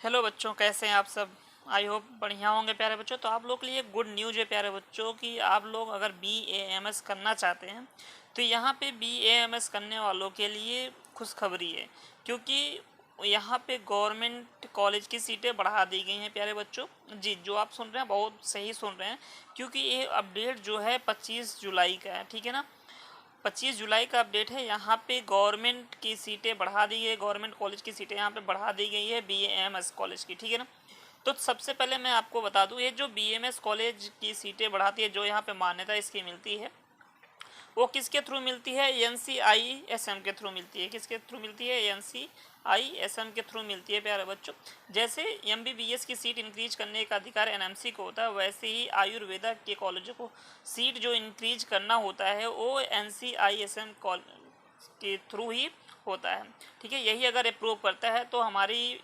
Hello बच्चों, कैसे हैं आप सब। आई होप बढ़िया होंगे प्यारे बच्चों। तो आप लोग के लिए गुड न्यूज़ है प्यारे बच्चों कि आप लोग अगर BAMS करना चाहते हैं तो यहाँ पे BAMS करने वालों के लिए खुशखबरी है, क्योंकि यहाँ पे गवर्नमेंट कॉलेज की सीटें बढ़ा दी गई हैं प्यारे बच्चों। जी, जो आप सुन रहे हैं बहुत सही सुन रहे हैं, क्योंकि ये अपडेट जो है 25 जुलाई का है, ठीक है ना। 25 जुलाई का अपडेट है। यहाँ पे गवर्नमेंट की सीटें बढ़ा दी गई, गवर्नमेंट कॉलेज की सीटें यहाँ पे बढ़ा दी गई है BAMS कॉलेज की, ठीक है ना। तो सबसे पहले मैं आपको बता दूं, ये जो BAMS कॉलेज की सीटें बढ़ाती है, जो यहाँ पे मान्यता इसकी मिलती है, वो किसके थ्रू मिलती है? NCISM के थ्रू मिलती है। किसके थ्रू मिलती है? NCISM के थ्रू मिलती है प्यारे बच्चों। जैसे MBBS की सीट इंक्रीज करने का अधिकार NMC को होता है, वैसे ही आयुर्वेदा के कॉलेजों को सीट जो इंक्रीज करना होता है वो NCISM के थ्रू ही होता है, ठीक है। यही अगर अप्रूव करता है तो हमारी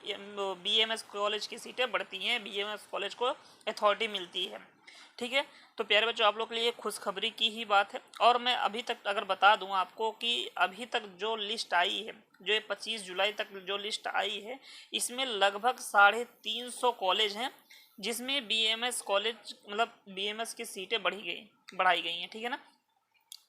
BAMS कॉलेज की सीटें बढ़ती हैं, BAMS कॉलेज को अथॉरिटी मिलती है, ठीक है। तो प्यारे बच्चों, आप लोग के लिए खुशखबरी की ही बात है। और मैं अभी तक अगर बता दूं आपको कि अभी तक जो लिस्ट आई है, जो ये 25 जुलाई तक जो लिस्ट आई है, इसमें लगभग 350 कॉलेज हैं जिसमें BAMS कॉलेज मतलब BAMS की सीटें बढ़ाई गई हैं, ठीक है ना।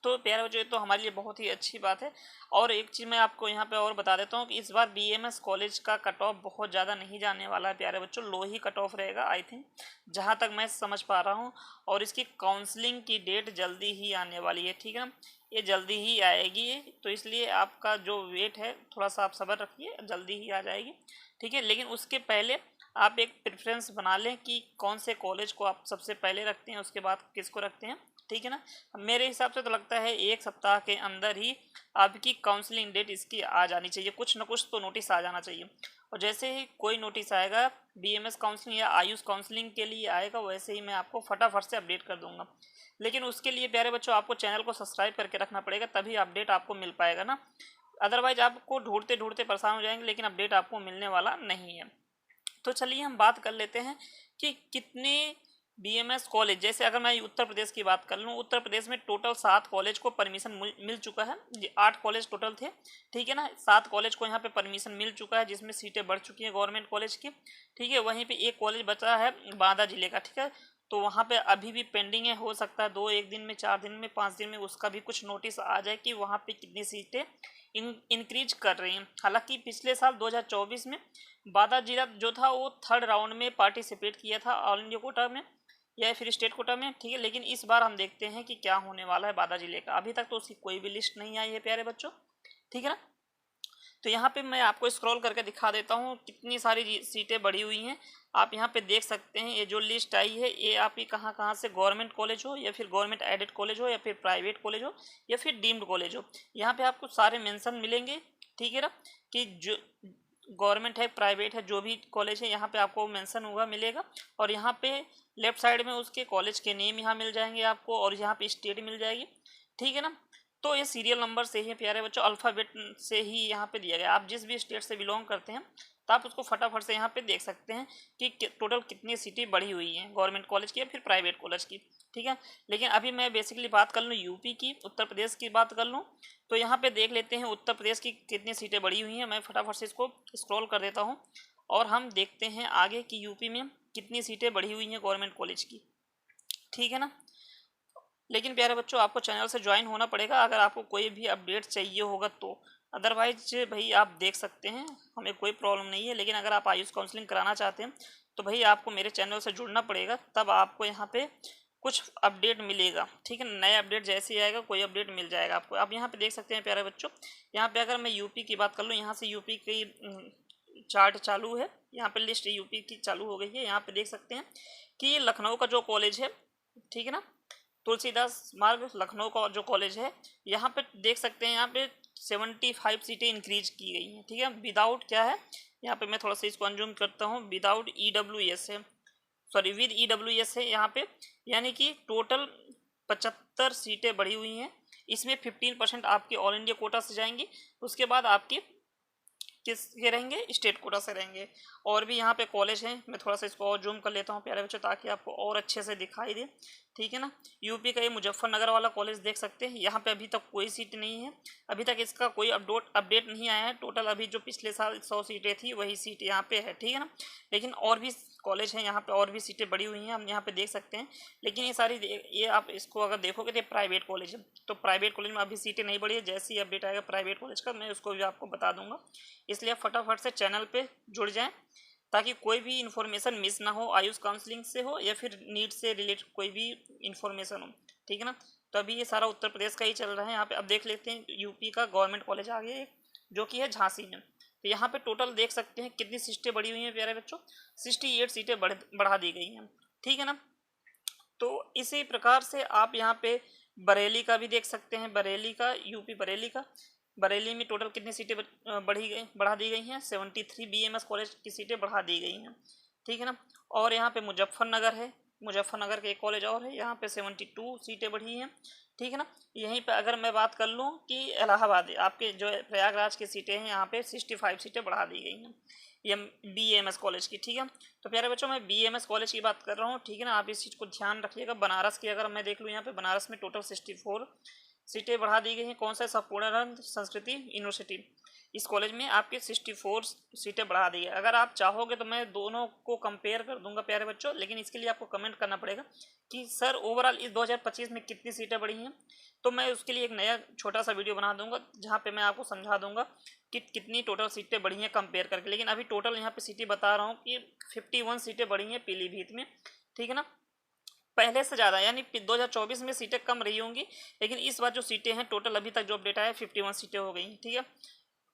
तो प्यारे बच्चों, ये तो हमारे लिए बहुत ही अच्छी बात है। और एक चीज़ मैं आपको यहाँ पे और बता देता हूँ कि इस बार BAMS कॉलेज का कट ऑफ बहुत ज़्यादा नहीं जाने वाला है प्यारे बच्चों, लो ही कट ऑफ रहेगा आई थिंक, जहाँ तक मैं समझ पा रहा हूँ। और इसकी काउंसलिंग की डेट जल्दी ही आने वाली है, ठीक है ना। ये जल्दी ही आएगी, तो इसलिए आपका जो वेट है थोड़ा सा आप सब्र रखिए, जल्दी ही आ जाएगी, ठीक है। लेकिन उसके पहले आप एक प्रेफरेंस बना लें कि कौन से कॉलेज को आप सबसे पहले रखते हैं, उसके बाद किसको रखते हैं, ठीक है ना। मेरे हिसाब से तो लगता है 1 सप्ताह के अंदर ही आपकी काउंसलिंग डेट इसकी आ जानी चाहिए, कुछ ना कुछ तो नोटिस आ जाना चाहिए। और जैसे ही कोई नोटिस आएगा BAMS काउंसलिंग या आयुष काउंसलिंग के लिए आएगा, वैसे ही मैं आपको फटाफट से अपडेट कर दूंगा। लेकिन उसके लिए प्यारे बच्चों आपको चैनल को सब्सक्राइब करके रखना पड़ेगा, तभी अपडेट आपको मिल पाएगा ना। अदरवाइज आपको ढूंढते ढूंढते परेशान हो जाएंगे, लेकिन अपडेट आपको मिलने वाला नहीं है। तो चलिए हम बात कर लेते हैं कि कितने BAMS कॉलेज, जैसे अगर मैं उत्तर प्रदेश की बात कर लूँ, उत्तर प्रदेश में टोटल 7 कॉलेज को परमिशन मिल चुका है। 8 कॉलेज टोटल थे, ठीक है ना। 7 कॉलेज को यहाँ पे परमिशन मिल चुका है, जिसमें सीटें बढ़ चुकी हैं गवर्नमेंट कॉलेज की, ठीक है। वहीं पे एक कॉलेज बचा है बांदा जिले का, ठीक है। तो वहाँ पे अभी भी पेंडिंग है, हो सकता है 1 दिन में, 4 दिन में, 5 दिन में उसका भी कुछ नोटिस आ जाए कि वहाँ पे कितनी सीटें इंक्रीज कर रही हैं। हालांकि पिछले साल 2024 में बांदा जिला जो था वो 3rd राउंड में पार्टिसिपेट किया था ऑल इंडिया कोटा में या फिर स्टेट कोटा में, ठीक है। लेकिन इस बार हम देखते हैं कि क्या होने वाला है बांदा जिले का। अभी तक तो उसकी कोई भी लिस्ट नहीं आई है प्यारे बच्चों, ठीक है ना। तो यहाँ पे मैं आपको स्क्रॉल करके दिखा देता हूँ कितनी सारी सीटें बढ़ी हुई हैं। आप यहाँ पे देख सकते हैं, ये जो लिस्ट आई है ये आपकी कहाँ कहाँ से, गवर्नमेंट कॉलेज हो या फिर गवर्नमेंट एडेड कॉलेज हो या फिर प्राइवेट कॉलेज हो या फिर डीम्ड कॉलेज हो, यहाँ पे आपको सारे मेंशन मिलेंगे, ठीक है ना। कि जो गवर्नमेंट है प्राइवेट है, जो भी कॉलेज है यहाँ पे आपको मेंशन होगा मिलेगा। और यहाँ पे लेफ्ट साइड में उसके कॉलेज के नेम यहाँ मिल जाएंगे आपको, और यहाँ पे स्टेट मिल जाएगी, ठीक है ना। तो ये सीरियल नंबर से ही प्यारे बच्चों, अल्फ़ाबेट से ही यहाँ पे दिया गया। आप जिस भी स्टेट से बिलोंग करते हैं तो आप उसको फटाफट से यहाँ पे देख सकते हैं कि टोटल कितनी सीटें बढ़ी हुई हैं गवर्नमेंट कॉलेज की या फिर प्राइवेट कॉलेज की, ठीक है। लेकिन अभी मैं बेसिकली बात कर लूँ यूपी की, उत्तर प्रदेश की बात कर लूँ, तो यहाँ पे देख लेते हैं उत्तर प्रदेश की कितनी सीटें बढ़ी हुई हैं। मैं फटाफट से इसको स्क्रॉल कर देता हूँ और हम देखते हैं आगे कि यूपी में कितनी सीटें बढ़ी हुई हैं गवर्नमेंट कॉलेज की, ठीक है ना। लेकिन प्यारे बच्चों, आपको चैनल से ज्वाइन होना पड़ेगा अगर आपको कोई भी अपडेट चाहिए होगा तो। अदरवाइज भाई आप देख सकते हैं, हमें कोई प्रॉब्लम नहीं है। लेकिन अगर आप आयुष काउंसलिंग कराना चाहते हैं तो भाई आपको मेरे चैनल से जुड़ना पड़ेगा, तब आपको यहाँ पे कुछ अपडेट मिलेगा, ठीक है। नए अपडेट जैसे ही आएगा कोई अपडेट मिल जाएगा आपको। आप यहाँ पे देख सकते हैं प्यारे बच्चों, यहाँ पे अगर मैं यूपी की बात कर लूँ, यहाँ से यूपी की चार्ट चालू है, यहाँ पे लिस्ट यूपी की चालू हो गई है। यहाँ पे देख सकते हैं कि लखनऊ का जो कॉलेज है, ठीक है ना, तुलसीदास मार्ग लखनऊ का जो कॉलेज है, यहाँ पे देख सकते हैं, यहाँ पे 75 सीटें इंक्रीज की गई हैं, ठीक है। विदाउट क्या है, यहाँ पे मैं थोड़ा सा इसको अनजूम करता हूँ, विदाउट EWS है, सॉरी विद EWS है यहाँ पे। यानी कि टोटल 75 सीटें बढ़ी हुई हैं। इसमें 15% आपके ऑल इंडिया कोटा से जाएंगी, उसके बाद आपकी किसके रहेंगे, स्टेट कोटा से रहेंगे। और भी यहाँ पे कॉलेज हैं, मैं थोड़ा सा इसको और जूम कर लेता हूँ प्यारे बच्चों ताकि आपको और अच्छे से दिखाई दे, ठीक है ना। यूपी का ये मुजफ्फरनगर वाला कॉलेज देख सकते हैं, यहाँ पे अभी तक कोई सीट नहीं है, अभी तक इसका कोई अपडेट नहीं आया है। टोटल अभी जो पिछले साल 100 सीटें थी वही सीट यहाँ पे है, ठीक है ना। लेकिन और भी कॉलेज हैं यहाँ पे, और भी सीटें बढ़ी हुई हैं, हम यहाँ पे देख सकते हैं। लेकिन ये सारी ये आप इसको अगर देखोगे तो प्राइवेट कॉलेज है, तो प्राइवेट कॉलेज में अभी सीटें नहीं बढ़ी है। जैसे ही अपडेट आएगा प्राइवेट कॉलेज का मैं उसको भी आपको बता दूंगा, इसलिए आप फटाफट से चैनल पर जुड़ जाएँ ताकि कोई भी इन्फॉर्मेशन मिस ना हो, आयुष काउंसलिंग से हो या फिर नीट से रिलेटेड कोई भी इन्फॉर्मेशन हो, ठीक है ना। तो अभी ये सारा उत्तर प्रदेश का ही चल रहा है। यहाँ पे अब देख लेते हैं यूपी का गवर्नमेंट कॉलेज आ गया एक, जो कि है झांसी में। तो यहाँ पे टोटल देख सकते हैं कितनी सीटें बढ़ी हुई हैं प्यारे बच्चों, 68 सीटें बढ़ा दी गई हैं, ठीक है ना। तो इसी प्रकार से आप यहाँ पे बरेली का भी देख सकते हैं, बरेली का, यूपी बरेली का, बरेली में टोटल कितनी सीटें बढ़ा दी गई हैं, 73 बीएमएस कॉलेज की सीटें बढ़ा दी गई हैं, ठीक है ना। और यहाँ पे मुजफ्फरनगर है, मुजफ्फरनगर के एक कॉलेज और है, यहाँ पे 72 सीटें बढ़ी हैं, ठीक है ना। यहीं पे अगर मैं बात कर लूँ कि इलाहाबाद आपके जो प्रयागराज की सीटें हैं, यहाँ पे 65 सीटें बढ़ा दी गई हैं ये बीएमएस कॉलेज की, ठीक है। तो प्यारे बच्चों मैं बीएमएस कॉलेज की बात कर रहा हूँ, ठीक है ना। आप इस चीज़ को ध्यान रखिएगा। बनारस की अगर मैं देख लूँ, यहाँ पे बनारस में टोटल 64 सीटें बढ़ा दी गई हैं। कौन सा, संपूर्णानंद संस्कृति यूनिवर्सिटी, इस कॉलेज में आपके 64 सीटें बढ़ा दी है। अगर आप चाहोगे तो मैं दोनों को कंपेयर कर दूंगा प्यारे बच्चों, लेकिन इसके लिए आपको कमेंट करना पड़ेगा कि सर ओवरऑल इस 2025 में कितनी सीटें बढ़ी हैं। तो मैं उसके लिए एक नया छोटा सा वीडियो बना दूंगा जहाँ पे मैं आपको समझा दूंगा कि कितनी टोटल सीटें बढ़ी हैं कंपेयर करके। लेकिन अभी टोटल यहाँ पे सीटें बता रहा हूँ कि 51 सीटें बढ़ी हैं पीलीभीत में, ठीक है ना, पहले से ज़्यादा, यानी 2024 में सीटें कम रही होंगी, लेकिन इस बार जो सीटें हैं टोटल अभी तक जो अपडेट आया 51 सीटें हो गई, ठीक है।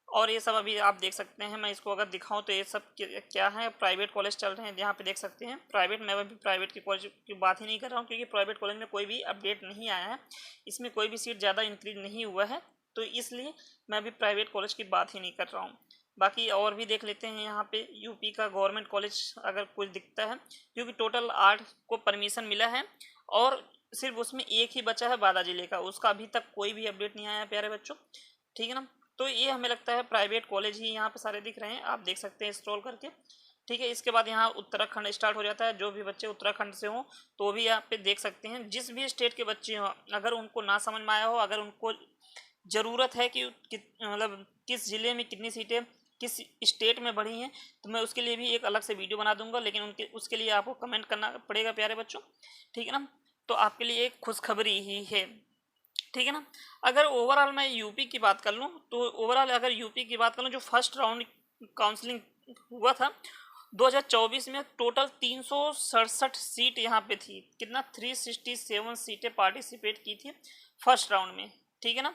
और ये सब अभी आप देख सकते हैं, मैं इसको अगर दिखाऊं तो ये सब क्या है, प्राइवेट कॉलेज चल रहे हैं, यहाँ पे देख सकते हैं प्राइवेट। मैं अभी प्राइवेट के कॉलेज की बात ही नहीं कर रहा हूँ, क्योंकि प्राइवेट कॉलेज में कोई भी अपडेट नहीं आया है, इसमें कोई भी सीट ज़्यादा इंक्रीज नहीं हुआ है, तो इसलिए मैं अभी प्राइवेट कॉलेज की बात ही नहीं कर रहा हूँ। बाकी और भी देख लेते हैं यहाँ पे यूपी का गवर्नमेंट कॉलेज अगर कुछ दिखता है, क्योंकि टोटल 8 को परमिशन मिला है और सिर्फ उसमें एक ही बचा है बादा जिले का, उसका अभी तक कोई भी अपडेट नहीं आया है प्यारे बच्चों, ठीक है ना। तो ये हमें लगता है प्राइवेट कॉलेज ही यहाँ पे सारे दिख रहे हैं, आप देख सकते हैं स्क्रॉल करके, ठीक है। इसके बाद यहाँ उत्तराखंड स्टार्ट हो जाता है। जो भी बच्चे उत्तराखंड से हों तो भी यहाँ पे देख सकते हैं, जिस भी स्टेट के बच्चे हों, अगर उनको ना समझ में आया हो, अगर उनको ज़रूरत है कि मतलब किस ज़िले में कितनी सीटें किस स्टेट में बढ़ी हैं, तो मैं उसके लिए भी एक अलग से वीडियो बना दूंगा, लेकिन उसके लिए आपको कमेंट करना पड़ेगा प्यारे बच्चों, ठीक है ना। तो आपके लिए एक खुशखबरी ही है, ठीक है ना। अगर ओवरऑल मैं यूपी की बात कर लूँ तो ओवरऑल अगर यूपी की बात कर लूँ, जो फर्स्ट राउंड काउंसलिंग हुआ था 2024 में, टोटल 367 सीट यहाँ पे थी, कितना 367 सीटें पार्टिसिपेट की थी फर्स्ट राउंड में, ठीक है ना।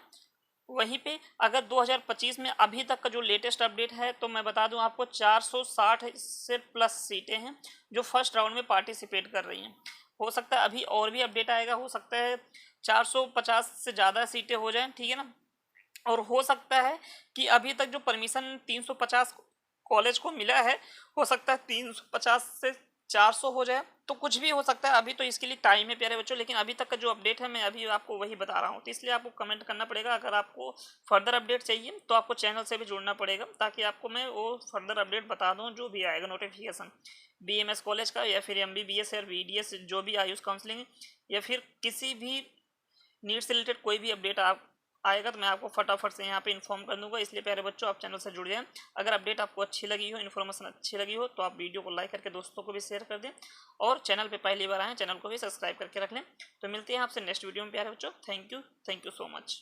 वहीं पे अगर 2025 में अभी तक का जो लेटेस्ट अपडेट है, तो मैं बता दूं आपको 460 से प्लस सीटें हैं जो फर्स्ट राउंड में पार्टिसिपेट कर रही हैं। हो सकता है अभी और भी अपडेट आएगा, हो सकता है 450 से ज़्यादा सीटें हो जाएं, ठीक है ना। और हो सकता है कि अभी तक जो परमिशन 350 कॉलेज को मिला है, हो सकता है 350 से 400 हो जाए, तो कुछ भी हो सकता है। अभी तो इसके लिए टाइम है प्यारे बच्चों, लेकिन अभी तक का जो अपडेट है मैं अभी आपको वही बता रहा हूँ, तो इसलिए आपको कमेंट करना पड़ेगा। अगर आपको फर्दर अपडेट चाहिए तो आपको चैनल से भी जुड़ना पड़ेगा, ताकि आपको मैं वो फर्दर अपडेट बता दूँ जो भी आएगा नोटिफिकेशन बीएमएस कॉलेज का, या फिर एमबीबीएस या बीडीएस जो भी आयुष काउंसलिंग, या फिर किसी भी नीट से रिलेटेड कोई भी अपडेट आप आएगा तो मैं आपको फटाफट से यहाँ पे इन्फॉर्म कर दूंगा। इसलिए प्यारे बच्चों आप चैनल से जुड़ जाएं। अगर अपडेट आपको अच्छी लगी हो, इन्फॉर्मेशन अच्छी लगी हो, तो आप वीडियो को लाइक करके दोस्तों को भी शेयर कर दें, और चैनल पे पहली बार आएँ चैनल को भी सब्सक्राइब करके रख लें। तो मिलते हैं आपसे नेक्स्ट वीडियो में प्यारे बच्चों। Thank you so much.